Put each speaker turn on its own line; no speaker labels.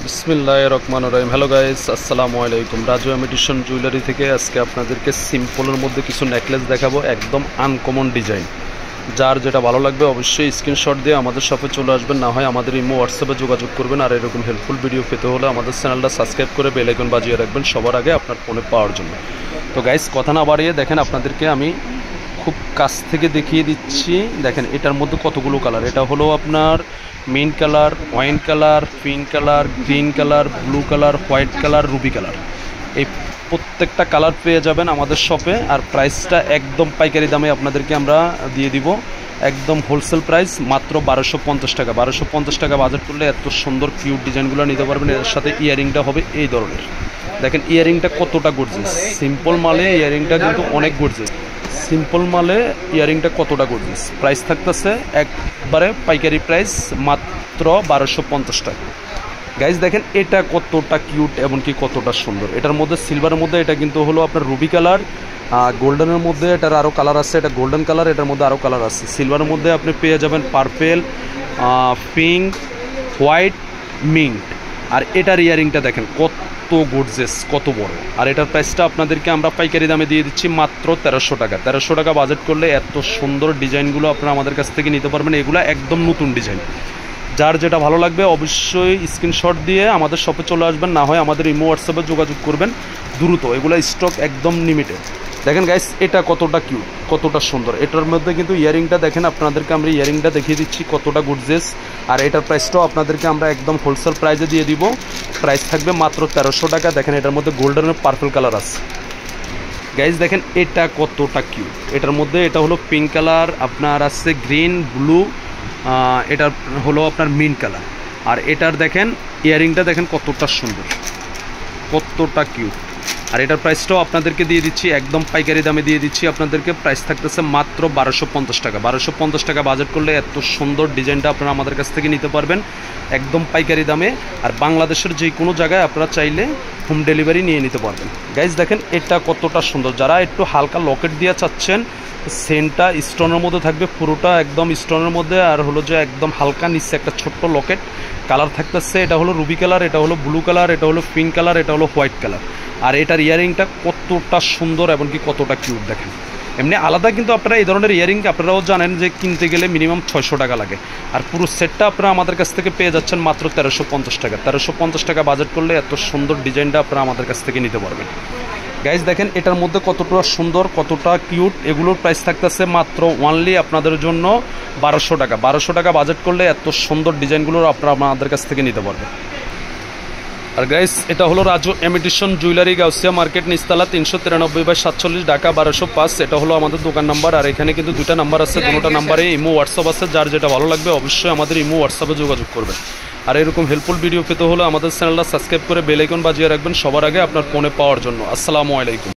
বিসমিল্লাহির রহমানির রহিম। Hello guys, আসসালামু আলাইকুম। রাজু ইমিটেশন জুয়েলারি থেকে আজকে আপনাদেরকে সিম্পলের মধ্যে কিছু নেকলেস দেখাবো, একদম আনকমন ডিজাইন। যার যেটা ভালো লাগবে অবশ্যই স্ক্রিনশট দিয়ে আমাদের শপে চলে আসবেন, না হয় আমাদের ইমো হোয়াটসঅ্যাপে যোগাযোগ করবেন। আর এরকম হেল্পফুল ভিডিও পেতে হলে আমাদের চ্যানেলটা সাবস্ক্রাইব করে বেল আইকন বাজিয়ে রাখবেন সবার আগে আপনার ফোনে পাওয়ার জন্য। তো গাইস, কথা না বাড়িয়ে দেখেন, আপনাদেরকে আমি খুব কাছ থেকে দেখিয়ে দিচ্ছি। দেখেন এটার মধ্যে কতগুলো কালার। এটা হলো আপনার main colour, wine colour, pink colour, green colour, blue colour, white colour, Ruby colour. এই প্রত্যেকটা কালার পেয়ে যাবেন আমাদের শপে। আর প্রাইসটা একদম পাইকারি দামে আপনাদেরকে আমরা দিয়ে দিব, একদম হোলসেল প্রাইস, মাত্র 1250 টাকা। 1250 টাকা বাজেট করলে এত সুন্দর কিউট ডিজাইনগুলো নিতে পারবেন। এর সাথে ইয়ারিংটা হবে এই ধরনের। দেখেন ইয়ারিংটা কতটা গর্জিয়াস। সিম্পল মালে ইয়ারিংটা কিন্তু অনেক গর্জিয়াস। সিম্পল মালে ইয়ারিংটা কতটা গর্জিয়াস। প্রাইস থাকতেছে একবারে পাইকারি প্রাইস, মাত্র 1250 টাকা। গাইজ দেখেন এটা কতটা কিউট, এমনকি কতটা সুন্দর। এটার মধ্যে সিলভারের মধ্যে এটা কিন্তু হলো আপনার রুবি কালার, গোল্ডেনের মধ্যে এটার আরও কালার আছে। এটা গোল্ডেন কালার, এটার মধ্যে আরও কালার আছে। সিলভারের মধ্যে আপনি পেয়ে যাবেন পার্পেল, পিঙ্ক, হোয়াইট, মিন্ট। আর এটার ইয়ারিংটা দেখেন কত গর্জিয়াস, কত বড়। আর এটার প্রাইসটা আপনাদেরকে আমরা পাইকারি দামে দিয়ে দিচ্ছি মাত্র 1300 টাকা। 1300 টাকা বাজেট করলে এত সুন্দর ডিজাইনগুলো আপনারা আমাদের কাছ থেকে নিতে পারবেন। এগুলো একদম নতুন ডিজাইন। যার যেটা ভালো লাগবে অবশ্যই স্ক্রিনশট দিয়ে আমাদের শপে চলে আসবেন, না হয় আমাদের ইমো হোয়াটসঅ্যাপে যোগাযোগ করবেন দ্রুত। এগুলো স্টক একদম লিমিটেড। দেখেন গাইস এটা কতটা কিউট, কতটা সুন্দর। এটার মধ্যে কিন্তু ইয়ারিংটা দেখেন, আপনাদেরকে আমরা ইয়ারিংটা দেখিয়ে দিচ্ছি কতটা গর্জিয়াস। আর এটার প্রাইসটাও আপনাদেরকে আমরা একদম হোলসেল প্রাইসে দিয়ে দিব। প্রাইস থাকবে মাত্র 1300 টাকা। দেখেন এটার মধ্যে গোল্ডেনের পার্পল কালার আছে। গাইস দেখেন এটা কতটা কিউট। এটার মধ্যে এটা হলো পিঙ্ক কালার, আপনার আছে গ্রিন, ব্লু, এটা হলো আপনার মিন্ট কালার। আর এটার দেখেন ইয়ারিংটা দেখেন কতটা সুন্দর, কতটা কিউট। আর এটার প্রাইসটাও আপনাদেরকে দিয়ে দিচ্ছি একদম পাইকারি দামে দিয়ে দিচ্ছি আপনাদেরকে। প্রাইস থাকতেছে মাত্র 1250 টাকা। 1250 টাকা বাজেট করলে এত সুন্দর ডিজাইনটা আপনারা আমাদের কাছ থেকে নিতে পারবেন একদম পাইকারি দামে। আর বাংলাদেশের যে কোনো জায়গায় আপনারা চাইলে হোম ডেলিভারি নিয়ে নিতে পারবেন। গাইজ দেখেন এটা কতটা সুন্দর। যারা একটু হালকা লকেট দিয়ে চাচ্ছেন, সেন্টটা স্টোনের মধ্যে থাকবে, পুরোটা একদম স্টোনের মধ্যে। আর হলো যে একদম হালকা নিচে একটা ছোট্ট লকেট কালার থাকতেছে। এটা হলো রুবি কালার, এটা হলো ব্লু কালার, এটা হলো পিঙ্ক কালার, এটা হলো হোয়াইট কালার। আর এটার ইয়ারিংটা কতটা সুন্দর, এমনকি কতটা কিউট। দেখেন এমনি আলাদা কিন্তু আপনারা এই ধরনের ইয়ারিং আপনারাও জানেন যে কিনতে গেলে মিনিমাম 600 টাকা লাগে। আর পুরো সেটটা আপনারা আমাদের কাছ থেকে পেয়ে যাচ্ছেন মাত্র 1350 টাকা। 1350 টাকা বাজেট করলে এত সুন্দর ডিজাইনটা আপনারা আমাদের কাছ থেকে নিতে পারবেন। গাইজ দেখেন এটার মধ্যে কতটা সুন্দর, কতটা কিউট। এগুলোর প্রাইস থাকতেছে মাত্র ওয়ানলি আপনাদের জন্য 1200 টাকা। 1200 টাকা বাজেট করলে এত সুন্দর ডিজাইনগুলো আপনারা আমাদের কাছ থেকে নিতে পারবেন। আর গাইস এটা হলো Raju imitation jewellery, Gausia market, নিচতলা, 393/47, ঢাকা 1205। এটা হলো আমাদের দোকান নাম্বার। আর এখানে কিন্তু দুটা নাম্বার আছে, দুটো নাম্বারে ইমো হোয়াটসঅ্যাপ আছে। যার যেটা ভালো লাগবে অবশ্যই আমাদের ইমো হোয়াটসঅ্যাপে যোগাযোগ করবেন। আর এরকম হেল্পফুল ভিডিও পেতে হলে আমাদের চ্যানেলটা সাবস্ক্রাইব করে বেল আইকন বাজিয়ে রাখবেন সবার আগে আপনার ফোনে পাওয়ার জন্য। আসসালামু আলাইকুম।